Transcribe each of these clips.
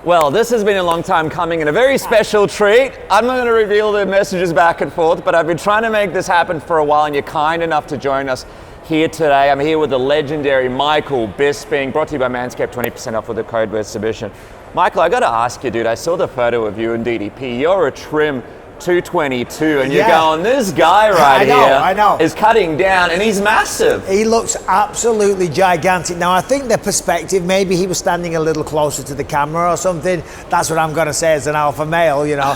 Well, this has been a long time coming and a very special treat. I'm not going to reveal the messages back and forth, but I've been trying to make this happen for a while, and you're kind enough to join us here today. I'm here with the legendary Michael Bisping, brought to you by Manscaped, 20% off with the code word submission. Michael, I got to ask you, dude, I saw the photo of you in DDP. You're a trim 222, and you're going, this guy right here is cutting down, and he's massive. He looks absolutely gigantic. Now, I think the perspective, maybe he was standing a little closer to the camera or something. That's what I'm going to say as an alpha male, you know.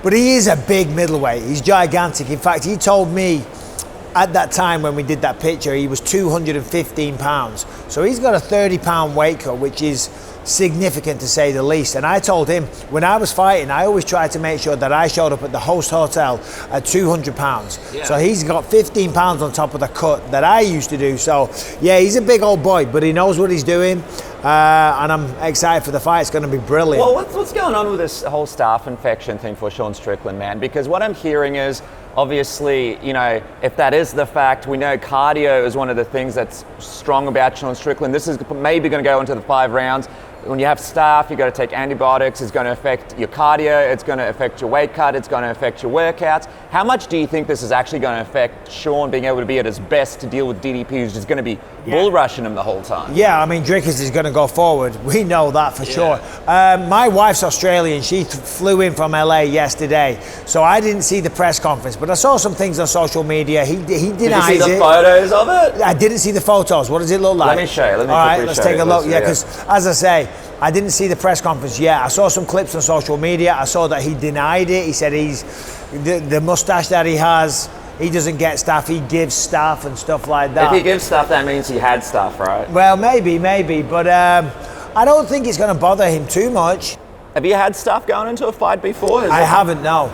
But he is a big middleweight. He's gigantic. In fact, he told me at that time when we did that picture, he was 215 pounds. So he's got a 30-pound weight cut, which is significant to say the least. And I told him when I was fighting, I always tried to make sure that I showed up at the host hotel at 200 pounds. So he's got 15 pounds on top of the cut that I used to do. So yeah, he's a big old boy, but he knows what he's doing. And I'm excited for the fight. It's going to be brilliant. Well, what's going on with this whole staph infection thing for Sean Strickland, man? Because what I'm hearing is, obviously, you know, if that is the fact, we know cardio is one of the things that's strong about Sean Strickland. This is maybe going to go into the 5 rounds. When you have staph, you've got to take antibiotics. It's going to affect your cardio. It's going to affect your weight cut. It's going to affect your workouts. How much do you think this is actually going to affect Sean being able to be at his best to deal with DDP, who's just going to be bull rushing him the whole time? Yeah, I mean, Dricus is going to go forward. We know that for sure. My wife's Australian. She flew in from LA yesterday, so I didn't see the press conference, but I saw some things on social media. He denies it. Did you see the photos of it? I didn't see the photos. What does it look like? Let me show you. All right, let's take a look. Yeah, because as I say, I didn't see the press conference yet. I saw some clips on social media. I saw that he denied it. He said he's the mustache that he has, he doesn't get staph, he gives staph and stuff like that. If he gives staph, that means he had staph, right? Well, maybe, but I don't think it's going to bother him too much. Have you had staph going into a fight before? I haven't, no.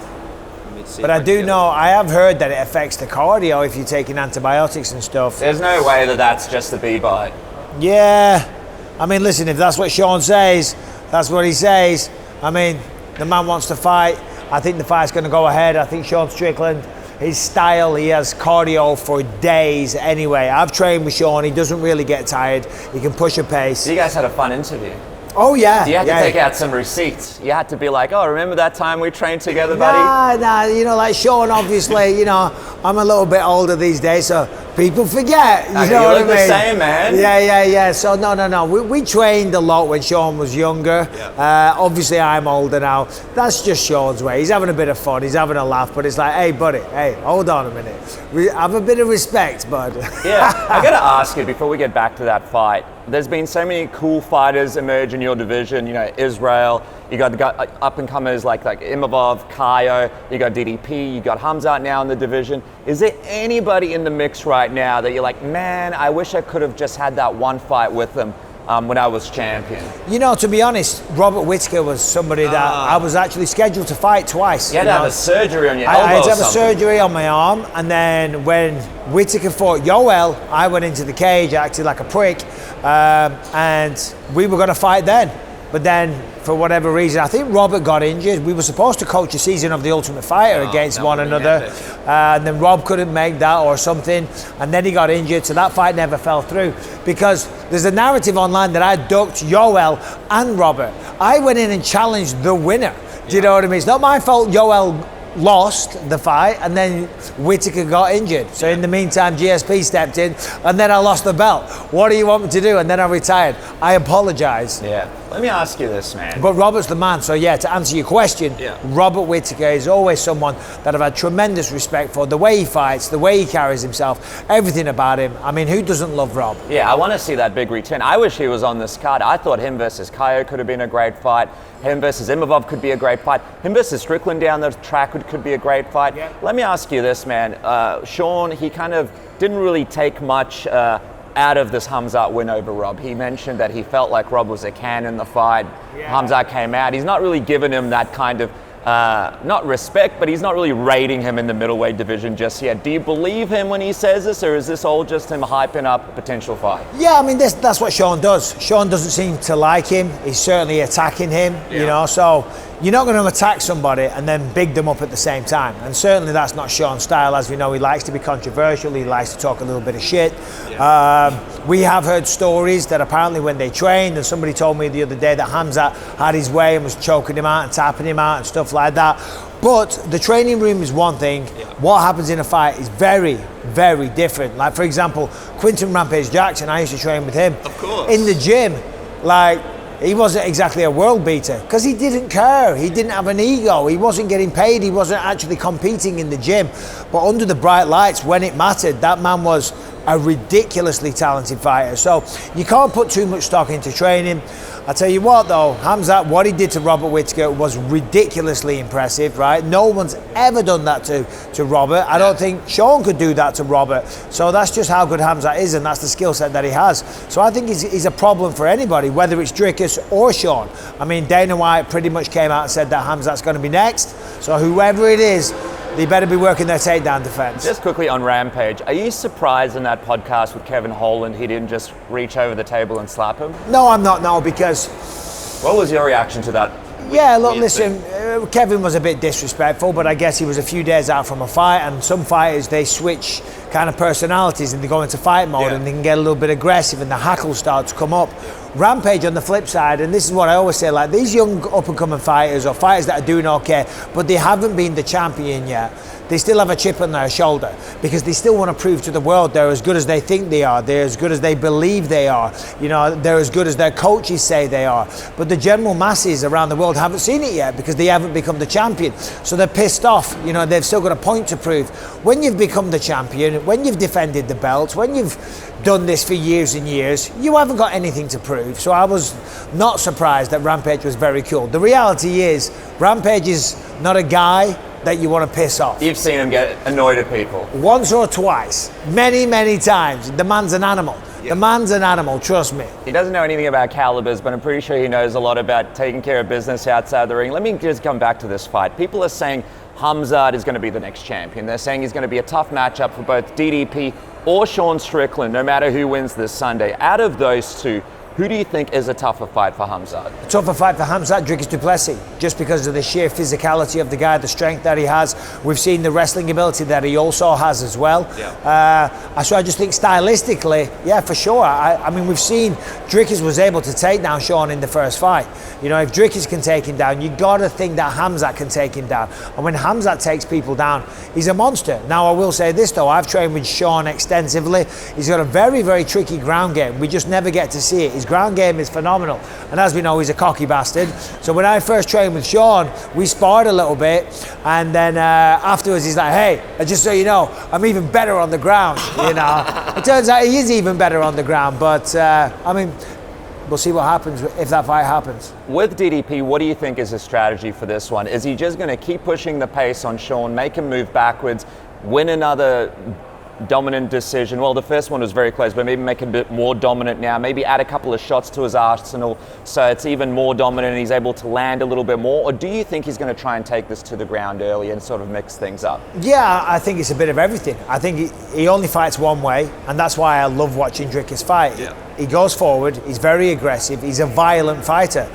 But I do know, I have heard that it affects the cardio if you're taking antibiotics and stuff. There's no way that that's just a bee bite. Yeah. I mean, listen, if that's what Sean says, that's what he says. I mean, the man wants to fight. I think the fight's going to go ahead. I think Sean Strickland, his style, he has cardio for days anyway. I've trained with Sean. He doesn't really get tired. He can push a pace. You guys had a fun interview. Oh, yeah. You had to take out some receipts. You had to be like, oh, remember that time we trained together, buddy? Nah, you know, like Sean, obviously, you know, I'm a little bit older these days, so people forget. You know what I mean? You look the same, man. Yeah. So, no. We trained a lot when Sean was younger. Obviously, I'm older now. That's just Sean's way. He's having a bit of fun. He's having a laugh, but it's like, hey, buddy, hey, hold on a minute. Have a bit of respect, bud. Yeah, I got to ask you, before we get back to that fight, there's been so many cool fighters emerge in your division. You know, Israel, you got up-and-comers like Imavov, Kaio, you got DDP, you got Khamzat now in the division. Is there anybody in the mix right now that you're like, man, I wish I could have just had that one fight with them when I was champion? You know, to be honest, Robert Whittaker was somebody that I was actually scheduled to fight twice. You had to have a surgery on your elbow. I had to have a surgery on my arm, and then when Whittaker fought Yoel, I went into the cage, acted like a prick, and we were going to fight then. But then, for whatever reason, I think Robert got injured. We were supposed to coach a season of The Ultimate Fighter against one another. And then Rob couldn't make that or something. And then he got injured, so that fight never fell through. Because there's a narrative online that I ducked Yoel and Robert. I went in and challenged the winner. Do you know what I mean? It's not my fault Yoel lost the fight and then Whittaker got injured. So in the meantime, GSP stepped in and then I lost the belt. What do you want me to do? And then I retired. I apologize. Yeah. Let me ask you this, man. But Robert's the man. So yeah, to answer your question, Robert Whittaker is always someone that I've had tremendous respect for. The way he fights, the way he carries himself, everything about him. I mean, who doesn't love Rob? Yeah, I want to see that big return. I wish he was on this card. I thought him versus Kaio could have been a great fight. Him versus Imavov could be a great fight. Him versus Strickland down the track could be a great fight. Yeah. Let me ask you this, man. Sean, he kind of didn't really take much out of this Khamzat win over Rob. He mentioned that he felt like Rob was a can in the fight. Khamzat came out. He's not really given him that kind of, not respect, but he's not really rating him in the middleweight division just yet. Do you believe him when he says this, or is this all just him hyping up a potential fight? Yeah, I mean, that's what Sean does. Sean doesn't seem to like him. He's certainly attacking him, you know, so you're not going to attack somebody and then big them up at the same time. And certainly that's not Sean's style. As we know, he likes to be controversial. He likes to talk a little bit of shit. We have heard stories that apparently when they trained, and somebody told me the other day that Khamzat had his way and was choking him out and tapping him out and stuff like that. But the training room is one thing. What happens in a fight is very, very different. Like, for example, Quinton Rampage Jackson, I used to train with him. Of course. In the gym, like, he wasn't exactly a world beater because he didn't care. He didn't have an ego. He wasn't getting paid. He wasn't actually competing in the gym. But under the bright lights, when it mattered, that man was a ridiculously talented fighter. So you can't put too much stock into training. I tell you what though, Khamzat, what he did to Robert Whittaker was ridiculously impressive, right? No one's ever done that to Robert. I don't think Sean could do that to Robert. So that's just how good Khamzat is, and that's the skill set that he has. So I think he's a problem for anybody, whether it's Dricus or Sean. I mean, Dana White pretty much came out and said that Khamzat's going to be next. So whoever it is, they better be working their takedown defense. Just quickly on Rampage, are you surprised in that podcast with Kevin Holland he didn't just reach over the table and slap him? No, I'm not, no, because... What was your reaction to that? Yeah, look, listen, Kevin was a bit disrespectful, but I guess he was a few days out from a fight, and some fighters, they switch kind of personalities and they go into fight mode and they can get a little bit aggressive and the hackles start to come up. Rampage on the flip side, and this is what I always say, like these young up and coming fighters or fighters that are doing okay, but they haven't been the champion yet. They still have a chip on their shoulder because they still want to prove to the world they're as good as they think they are. They're as good as they believe they are. You know, they're as good as their coaches say they are. But the general masses around the world haven't seen it yet because they haven't become the champion. So they're pissed off. You know, they've still got a point to prove. When you've become the champion, when you've defended the belt, when you've done this for years and years, you haven't got anything to prove. So I was not surprised that Rampage was very cool. The reality is, Rampage is not a guy that you want to piss off. You've seen him get annoyed at people. Once or twice. Many, many times. The man's an animal. The man's an animal, trust me. He doesn't know anything about calibers, but I'm pretty sure he knows a lot about taking care of business outside the ring. Let me just come back to this fight. People are saying Khamzat is going to be the next champion. They're saying he's going to be a tough matchup for both DDP or Sean Strickland, no matter who wins this Sunday. Out of those two, who do you think is a tougher fight for Khamzat? A tougher fight for Khamzat, Dricus du Plessis, just because of the sheer physicality of the guy, the strength that he has. We've seen the wrestling ability that he also has as well. So I just think stylistically, yeah, for sure. I mean, we've seen Dricus was able to take down Sean in the first fight. You know, if Dricus can take him down, you got to think that Khamzat can take him down. And when Khamzat takes people down, he's a monster. Now, I will say this though, I've trained with Sean extensively. He's got a very, very tricky ground game. We just never get to see it. His ground game is phenomenal, and as we know, he's a cocky bastard. So when I first trained with Sean, we sparred a little bit, and then afterwards he's like, hey, just so you know, I'm even better on the ground. You know, it turns out he is even better on the ground, but I mean, we'll see what happens if that fight happens. With DDP, what do you think is his strategy for this one? Is he just going to keep pushing the pace on Sean, make him move backwards, win another dominant decision? Well, the first one was very close, but maybe make it a bit more dominant now, maybe add a couple of shots to his arsenal so it's even more dominant and he's able to land a little bit more? Or do you think he's going to try and take this to the ground early and sort of mix things up? Yeah, I think it's a bit of everything. I think he only fights one way, and that's why I love watching Dricus fight. He goes forward, he's very aggressive, he's a violent fighter.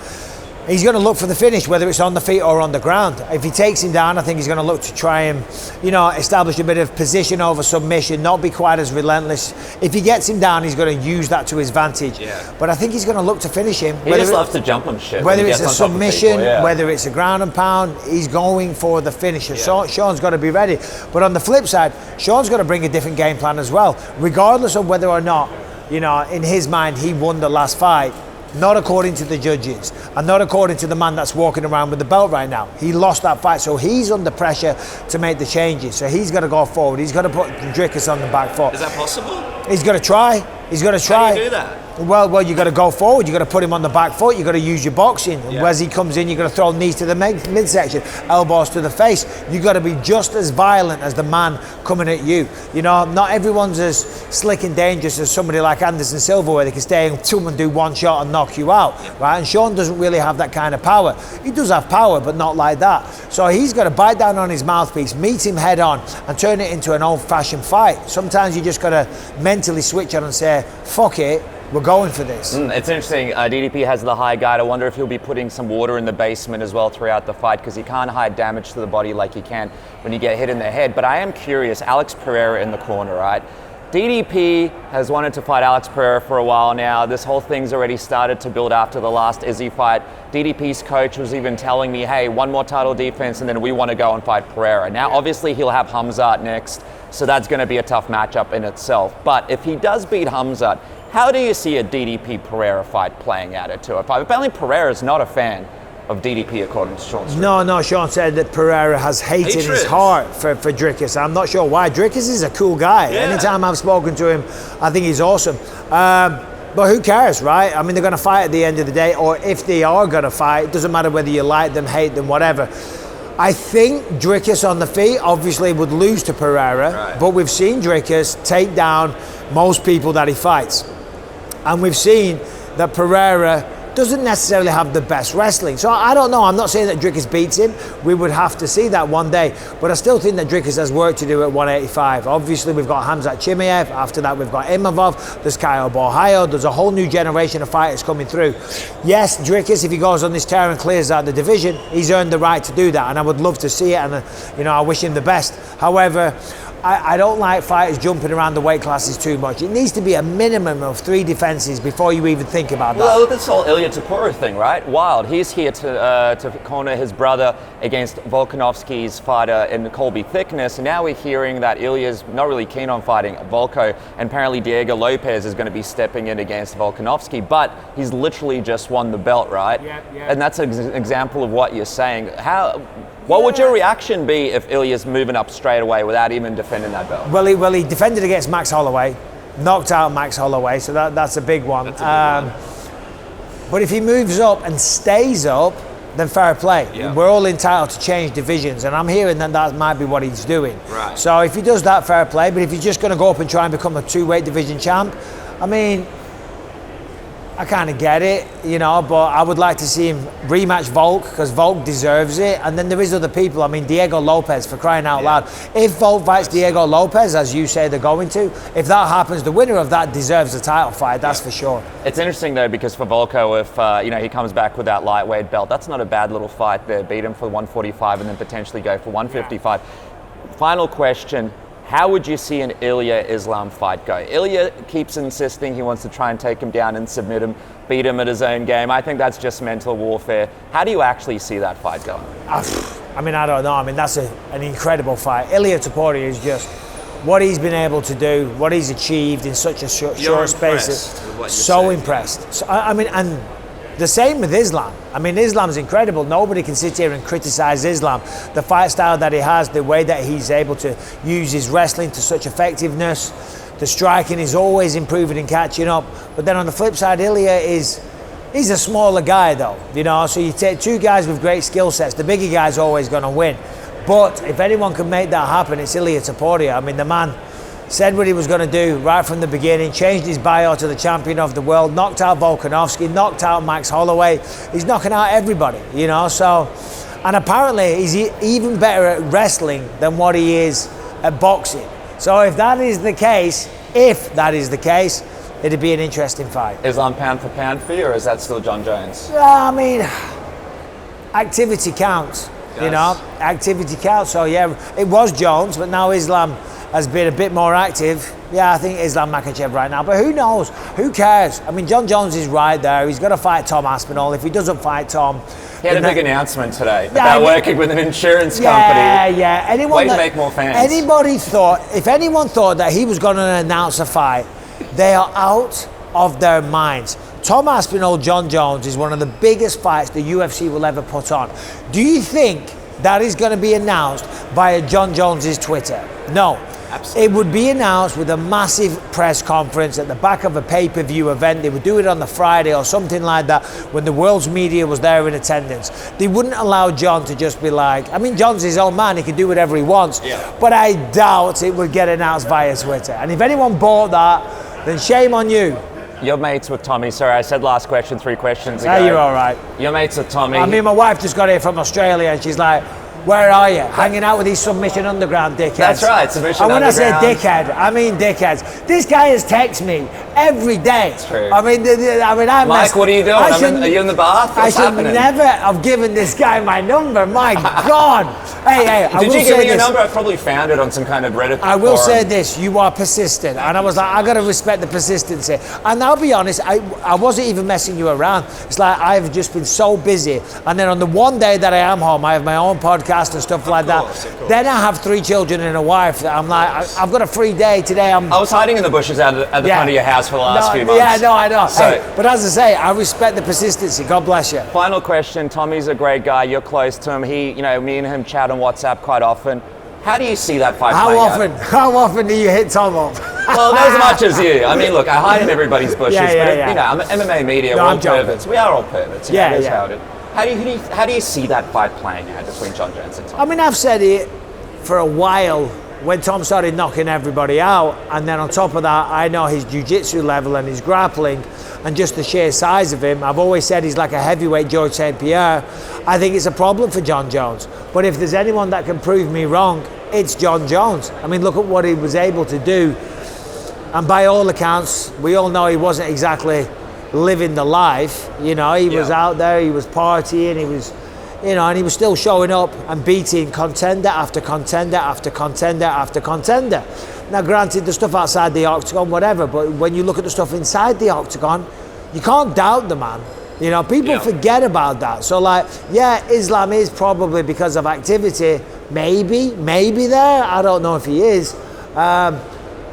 He's going to look for the finish, whether it's on the feet or on the ground. If he takes him down, I think he's going to look to try and, you know, establish a bit of position over submission, not be quite as relentless. If he gets him down, he's going to use that to his advantage. But I think he's going to look to finish him. He just loves to jump on shit. Whether it's a submission, whether it's a ground and pound, he's going for the finisher. So Sean's got to be ready. But on the flip side, Sean's got to bring a different game plan as well, regardless of whether or not, you know, in his mind, he won the last fight. Not according to the judges, and not according to the man that's walking around with the belt right now. He lost that fight, so he's under pressure to make the changes. So he's got to go forward. He's got to put Dricus on the back foot. Is that possible? He's got to try. He's got to try. How do you do that? Well, you got to go forward. You got to put him on the back foot. You got to use your boxing. And as he comes in, you got to throw knees to the midsection, elbows to the face. You got to be just as violent as the man coming at you. You know, not everyone's as slick and dangerous as somebody like Anderson Silva, where they can stay and someone do one shot and knock you out, right? And Sean doesn't really have that kind of power. He does have power, but not like that. So he's got to bite down on his mouthpiece, meet him head on, and turn it into an old-fashioned fight. Sometimes you just got to mentally switch on and say, fuck it. we're going for this. It's interesting. DDP has the high guard. I wonder if he'll be putting some water in the basement as well throughout the fight, because he can't hide damage to the body like he can when you get hit in the head. But I am curious, Alex Pereira in the corner, right? DDP has wanted to fight Alex Pereira for a while now. This whole thing's already started to build after the last Izzy fight. DDP's coach was even telling me, hey, one more title defense and then we want to go and fight Pereira. Now, obviously, he'll have Khamzat next, so that's going to be a tough matchup in itself. But if he does beat Khamzat, how do you see a DDP Pereira fight playing out at 205? Apparently, Pereira is not a fan of DDP, according to Sean Strickland. No, Sean said that Pereira has hate in his heart for Dricus. I'm not sure why. Dricus is a cool guy. Yeah. Anytime I've spoken to him, I think he's awesome. But who cares, right? I mean, they're going to fight at the end of the day, or if they are going to fight, it doesn't matter whether you like them, hate them, whatever. I think Dricus on the feet obviously would lose to Pereira, but we've seen Dricus take down most people that he fights. And we've seen that Pereira doesn't necessarily have the best wrestling. So I don't know. I'm not saying that Dricus beats him. We would have to see that one day. But I still think that Dricus has work to do at 185. Obviously, we've got Khamzat Chimaev. After that, we've got Imavov. There's Kyle Borhaio. There's a whole new generation of fighters coming through. Yes, Dricus, if he goes on this tear and clears out the division, he's earned the right to do that. And I would love to see it. And, I wish him the best. However, I don't like fighters jumping around the weight classes too much. It needs to be a minimum of 3 defenses before you even think about that. Well, this whole Ilia Topuria thing, right? Wild. He's here to corner his brother against Volkanovski's fighter in Colby Thickness, and now we're hearing that Ilya's not really keen on fighting Volko, and apparently Diego Lopez is going to be stepping in against Volkanovski, but he's literally just won the belt, right? Yeah. And that's an example of what you're saying. What would your reaction be if Ilya's moving up straight away without even defending that belt? Well, he defended against Max Holloway, knocked out Max Holloway, so that's a big one. But if he moves up and stays up, then fair play. Yeah. We're all entitled to change divisions, and I'm hearing that might be what he's doing. Right. So if he does that, fair play. But if he's just going to go up and try and become a 2-weight division champ, I mean, I kind of get it, but I would like to see him rematch Volk, because Volk deserves it. And then there is other people. I mean, Diego Lopez, for crying out loud. If Volk fights Diego Lopez, as you say they're going to, if that happens, the winner of that deserves a title fight, that's for sure. It's interesting, though, because for Volko, if he comes back with that lightweight belt, that's not a bad little fight there. Beat him for 145 and then potentially go for 155. Final question. How would you see an Ilia-Islam fight go? Ilia keeps insisting he wants to try and take him down and submit him, beat him at his own game. I think that's just mental warfare. How do you actually see that fight going? I mean, I don't know. I mean, that's an incredible fight. Ilia Topuria is just what he's been able to do, what he's achieved in such a short space. So impressed. So, I mean, and the same with Islam. I mean, Islam's incredible. Nobody can sit here and criticize Islam. The fight style that he has, the way that he's able to use his wrestling to such effectiveness, the striking is always improving and catching up. But then on the flip side, Ilia he's a smaller guy though, so you take 2 guys with great skill sets, the bigger guy's always going to win. But if anyone can make that happen, it's Ilia Topuria. I mean, the man said what he was going to do right from the beginning, changed his bio to the champion of the world, knocked out Volkanovski, knocked out Max Holloway. He's knocking out everybody, so, and apparently he's even better at wrestling than what he is at boxing. So if that is the case, it'd be an interesting fight. Islam pound for pound for you, or is that still Jon Jones? I mean, activity counts, activity counts. So yeah, it was Jones, but now Islam has been a bit more active. Yeah, I think Islam Makhachev right now, but who knows? Who cares? I mean, Jon Jones is right there. He's got to fight Tom Aspinall. If he doesn't fight Tom, he had a big announcement today about working with an insurance company. Yeah. Way to make more fans. If anyone thought that he was going to announce a fight, they are out of their minds. Tom Aspinall, Jon Jones is one of the biggest fights the UFC will ever put on. Do you think that is going to be announced via Jon Jones's Twitter? No. Absolutely. It would be announced with a massive press conference at the back of a pay-per-view event. They would do it on the Friday or something like that when the world's media was there in attendance. They wouldn't allow Jon to just be like, I mean, Jon's his own man, he can do whatever he wants, but I doubt it would get announced via Twitter. And if anyone bought that, then shame on you. You're mates with Tommy. Sorry, I said last question 3 questions ago. You're all right. You're mates with Tommy. I mean, my wife just got here from Australia and she's like, where are you? Hanging out with these Submission Underground dickheads. That's right, Submission Underground. And when I say dickhead, I mean dickheads. This guy has texted me every day. It's true. I mean, Mike, what are you doing? Are you in the bath? I should never have given this guy my number. My God. Hey, did you give me your number? I probably found it on some kind of Reddit I will forum. say this, you are persistent. And I was like, I got to respect the persistency. And I'll be honest, I wasn't even messing you around. It's like I've just been so busy. And then on the one day that I am home, I have my own podcast and stuff like that. Then I have 3 children and a wife. I'm like, I've got a free day today. I was hiding in the bushes at the front of your house for the last few months. Yeah, no, I know. So, hey, but as I say, I respect the persistency. God bless you. Final question. Tommy's a great guy. You're close to him. Me and him chat on WhatsApp quite often. How do you see that fight playing out? How often do you hit Tom up? Well, not as much as you. I mean, look, I hide in everybody's bushes, I'm MMA media. We're all perverts. We are all perverts. How it is. How do you see that fight playing out between Jon Jones and Tom? I mean, I've said it for a while when Tom started knocking everybody out, and then on top of that, I know his jiu-jitsu level and his grappling and just the sheer size of him. I've always said he's like a heavyweight George St. Pierre. I think it's a problem for Jon Jones. But if there's anyone that can prove me wrong, it's Jon Jones. I mean, look at what he was able to do. And by all accounts, we all know he wasn't exactly living the life. He was out there, he was partying, he was, and he was still showing up and beating contender after contender after contender after contender. Now, granted, the stuff outside the octagon, whatever, but when you look at the stuff inside the octagon, you can't doubt the man. People forget about that. So, Islam is probably because of activity, maybe there. I don't know if he is.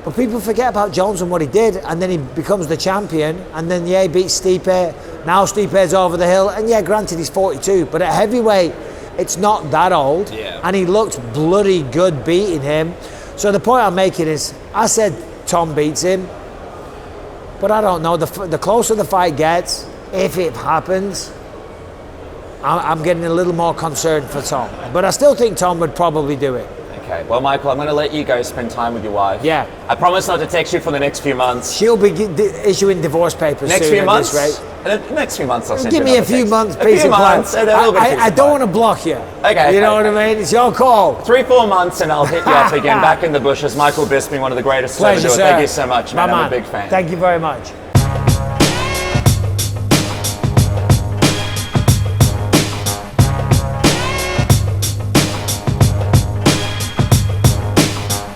But people forget about Jones and what he did, and then he becomes the champion, and then, he beats Stipe. Now Stipe's over the hill, and granted, he's 42, but at heavyweight, it's not that old, and he looked bloody good beating him. So the point I'm making is, I said Tom beats him, but I don't know. The closer the fight gets, if it happens, I'm getting a little more concerned for Tom. But I still think Tom would probably do it. Okay, well, Michael, I'm going to let you go spend time with your wife. Yeah. I promise not to text you for the next few months. She'll be issuing divorce papers next soon few months? At this rate. Next few months, I'll send Give you me a few text. months, a few months, I don't want to block you. Okay. You know what I mean? It's your call. 3-4 months, and I'll hit you up again, back in the bushes. Michael Bisping, one of the greatest. Pleasure, sir. Thank you so much, man. I'm a big fan. Thank you very much.